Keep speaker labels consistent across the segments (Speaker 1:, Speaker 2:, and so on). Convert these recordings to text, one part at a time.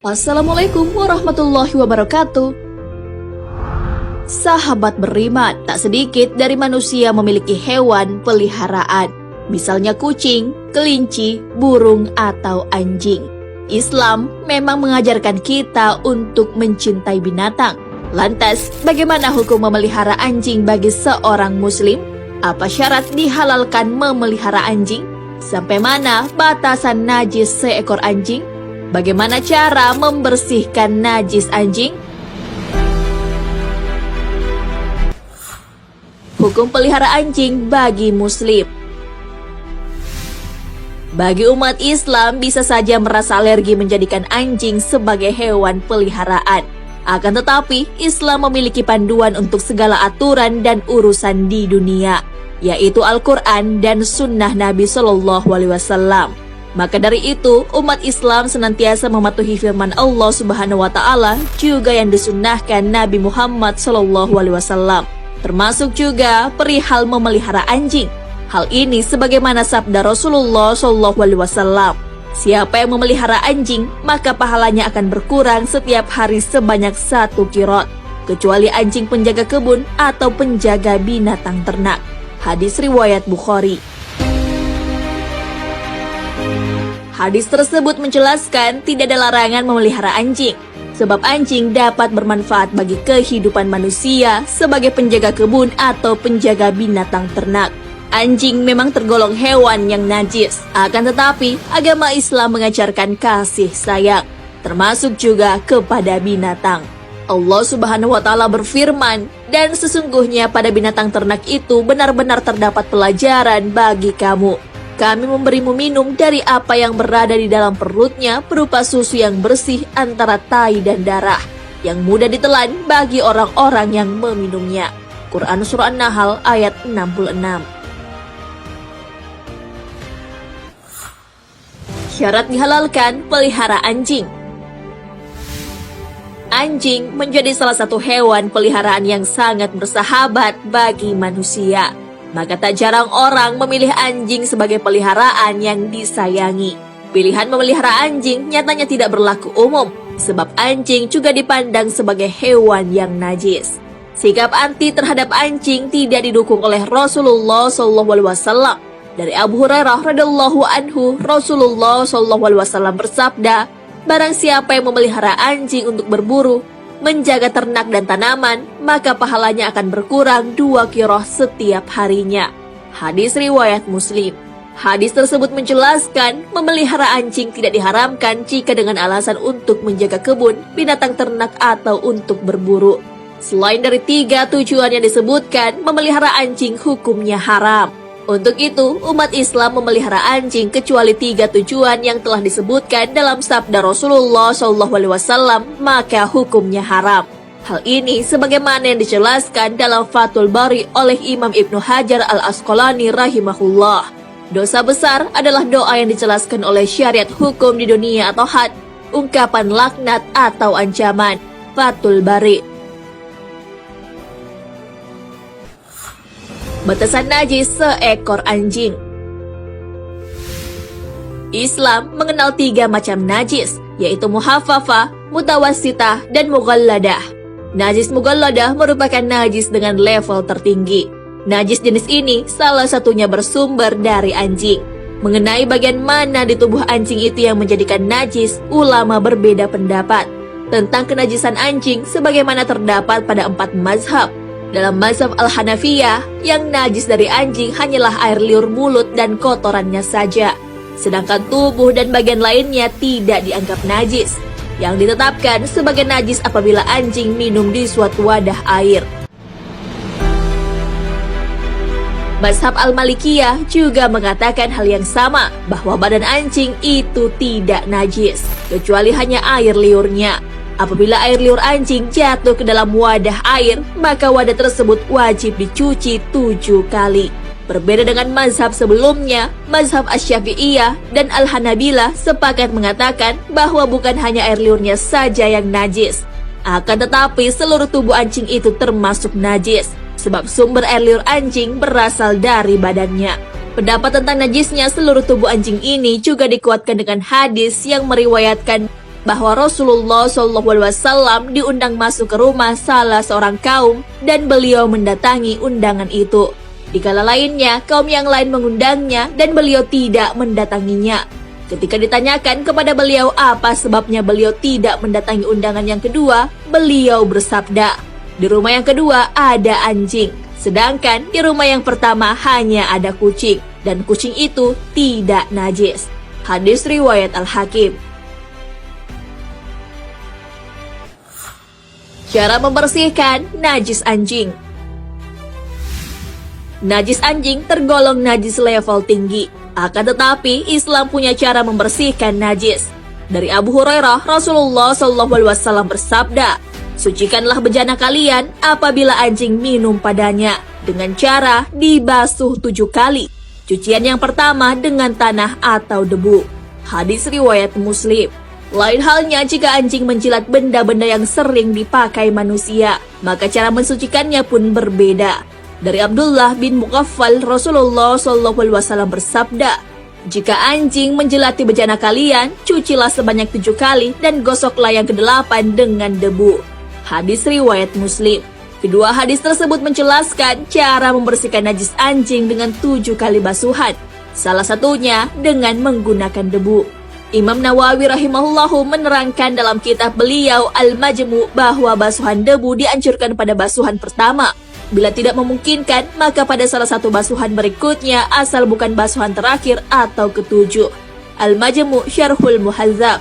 Speaker 1: Assalamualaikum warahmatullahi wabarakatuh. Sahabat beriman, tak sedikit dari manusia memiliki hewan peliharaan, misalnya kucing, kelinci, burung, atau anjing. Islam memang mengajarkan kita untuk mencintai binatang. Lantas, bagaimana hukum memelihara anjing bagi seorang muslim? Apa syarat dihalalkan memelihara anjing? Sampai mana batasan najis seekor anjing? Bagaimana cara membersihkan najis anjing? Hukum pelihara anjing bagi muslim. Bagi umat Islam bisa saja merasa alergi menjadikan anjing sebagai hewan peliharaan. Akan tetapi, Islam memiliki panduan untuk segala aturan dan urusan di dunia, yaitu Al-Quran dan Sunnah Nabi Shallallahu Alaihi Wasallam. Maka dari itu, umat Islam senantiasa mematuhi firman Allah Subhanahu wa Ta'ala, juga yang disunnahkan Nabi Muhammad Shallallahu Alaihi Wasallam, termasuk juga perihal memelihara anjing. Hal ini sebagaimana sabda Rasulullah Shallallahu Alaihi Wasallam, siapa yang memelihara anjing, maka pahalanya akan berkurang setiap hari sebanyak 1 qirot, kecuali anjing penjaga kebun atau penjaga binatang ternak. Hadis riwayat Bukhari. Hadis tersebut menjelaskan tidak ada larangan memelihara anjing, sebab anjing dapat bermanfaat bagi kehidupan manusia sebagai penjaga kebun atau penjaga binatang ternak. Anjing memang tergolong hewan yang najis, akan tetapi agama Islam mengajarkan kasih sayang, termasuk juga kepada binatang. Allah Subhanahu wa Ta'ala berfirman, dan sesungguhnya pada binatang ternak itu benar-benar terdapat pelajaran bagi kamu. Kami memberimu minum dari apa yang berada di dalam perutnya berupa susu yang bersih antara tai dan darah, yang mudah ditelan bagi orang-orang yang meminumnya. Quran Surah An-Nahl ayat 66. Syarat dihalalkan pelihara anjing. Anjing menjadi salah satu hewan peliharaan yang sangat bersahabat bagi manusia. Maka tak jarang orang memilih anjing sebagai peliharaan yang disayangi. Pilihan memelihara anjing nyatanya tidak berlaku umum, sebab anjing juga dipandang sebagai hewan yang najis. Sikap anti terhadap anjing tidak didukung oleh Rasulullah SAW. Dari Abu Hurairah radhiyallahu anhu, Rasulullah SAW bersabda, barang siapa yang memelihara anjing untuk berburu, menjaga ternak dan tanaman, maka pahalanya akan berkurang 2 qirah setiap harinya. Hadis riwayat Muslim. Hadis tersebut menjelaskan memelihara anjing tidak diharamkan jika dengan alasan untuk menjaga kebun, binatang ternak atau untuk berburu. Selain dari 3 tujuan yang disebutkan, memelihara anjing hukumnya haram. Untuk itu, umat Islam memelihara anjing kecuali 3 tujuan yang telah disebutkan dalam sabda Rasulullah SAW, maka hukumnya haram. Hal ini sebagaimana yang dijelaskan dalam Fathul Bari oleh Imam Ibnu Hajar Al-Asqalani rahimahullah. Dosa besar adalah doa yang dijelaskan oleh syariat hukum di dunia atau had, ungkapan laknat atau ancaman. Fathul Bari. Batasan najis seekor anjing. Islam mengenal 3 macam najis, yaitu muhaffafah, mutawassitah, dan mughalladah. Najis mughalladah merupakan najis dengan level tertinggi. Najis jenis ini salah satunya bersumber dari anjing. Mengenai bagian mana di tubuh anjing itu yang menjadikan najis, ulama berbeda pendapat tentang kenajisan anjing sebagaimana terdapat pada 4 mazhab. Dalam mazhab Al-Hanafiyah, yang najis dari anjing hanyalah air liur mulut dan kotorannya saja. Sedangkan tubuh dan bagian lainnya tidak dianggap najis. Yang ditetapkan sebagai najis apabila anjing minum di suatu wadah air. Mazhab Al-Malikiyah juga mengatakan hal yang sama, bahwa badan anjing itu tidak najis, kecuali hanya air liurnya. Apabila air liur anjing jatuh ke dalam wadah air, maka wadah tersebut wajib dicuci 7 kali. Berbeda dengan mazhab sebelumnya, mazhab Asy-Syafi'iyah dan Al-Hanabilah sepakat mengatakan bahwa bukan hanya air liurnya saja yang najis, akan tetapi seluruh tubuh anjing itu termasuk najis, sebab sumber air liur anjing berasal dari badannya. Pendapat tentang najisnya seluruh tubuh anjing ini juga dikuatkan dengan hadis yang meriwayatkan bahwa Rasulullah SAW diundang masuk ke rumah salah seorang kaum dan beliau mendatangi undangan itu. Di kala lainnya, kaum yang lain mengundangnya dan beliau tidak mendatanginya. Ketika ditanyakan kepada beliau apa sebabnya beliau tidak mendatangi undangan yang kedua, beliau bersabda, "Di rumah yang kedua ada anjing, sedangkan di rumah yang pertama hanya ada kucing, dan kucing itu tidak najis." Hadis riwayat Al-Hakim. Cara membersihkan najis anjing. Najis anjing tergolong najis level tinggi. Akan tetapi, Islam punya cara membersihkan najis. Dari Abu Hurairah, Rasulullah SAW bersabda, "Sucikanlah bejana kalian apabila anjing minum padanya, dengan cara dibasuh 7 kali. Cucian yang pertama dengan tanah atau debu." Hadis riwayat Muslim. Lain halnya jika anjing menjilat benda-benda yang sering dipakai manusia, maka cara mensucikannya pun berbeda. Dari Abdullah bin Mughaffal, Rasulullah SAW bersabda, "Jika anjing menjilati bejana kalian, cucilah sebanyak 7 kali dan gosoklah yang ke-8 dengan debu." Hadis riwayat Muslim. Kedua hadis tersebut menjelaskan cara membersihkan najis anjing dengan 7 kali basuhan, salah satunya dengan menggunakan debu. Imam Nawawi rahimahullahu menerangkan dalam kitab beliau Al-Majmu' bahwa basuhan debu dianjurkan pada basuhan pertama. Bila tidak memungkinkan, maka pada salah satu basuhan berikutnya asal bukan basuhan terakhir atau ketujuh. Al-Majmu' Syarhul Muhadzab.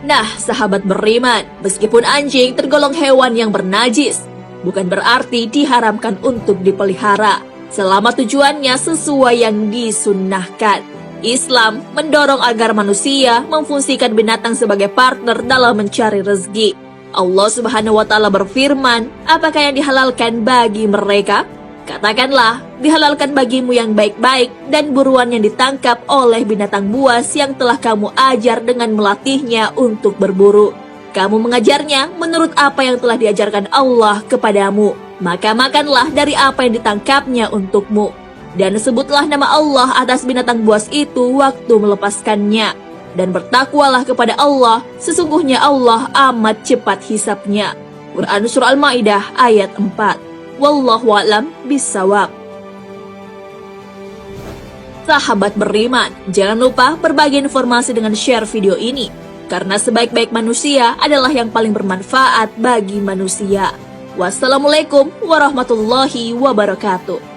Speaker 1: Nah, sahabat beriman, meskipun anjing tergolong hewan yang bernajis, bukan berarti diharamkan untuk dipelihara, selama tujuannya sesuai yang disunnahkan. Islam mendorong agar manusia memfungsikan binatang sebagai partner dalam mencari rezeki. Allah Subhanahu wa Ta'ala berfirman, "Apakah yang dihalalkan bagi mereka? Katakanlah, dihalalkan bagimu yang baik-baik dan buruan yang ditangkap oleh binatang buas yang telah kamu ajar dengan melatihnya untuk berburu. Kamu mengajarnya menurut apa yang telah diajarkan Allah kepadamu. Maka makanlah dari apa yang ditangkapnya untukmu. Dan sebutlah nama Allah atas binatang buas itu waktu melepaskannya. Dan bertakwalah kepada Allah, sesungguhnya Allah amat cepat hisapnya." Quran Surah Al-Ma'idah ayat 4. Wallahu a'lam bishawab. Sahabat beriman, jangan lupa berbagi informasi dengan share video ini, karena sebaik-baik manusia adalah yang paling bermanfaat bagi manusia. Wassalamualaikum warahmatullahi wabarakatuh.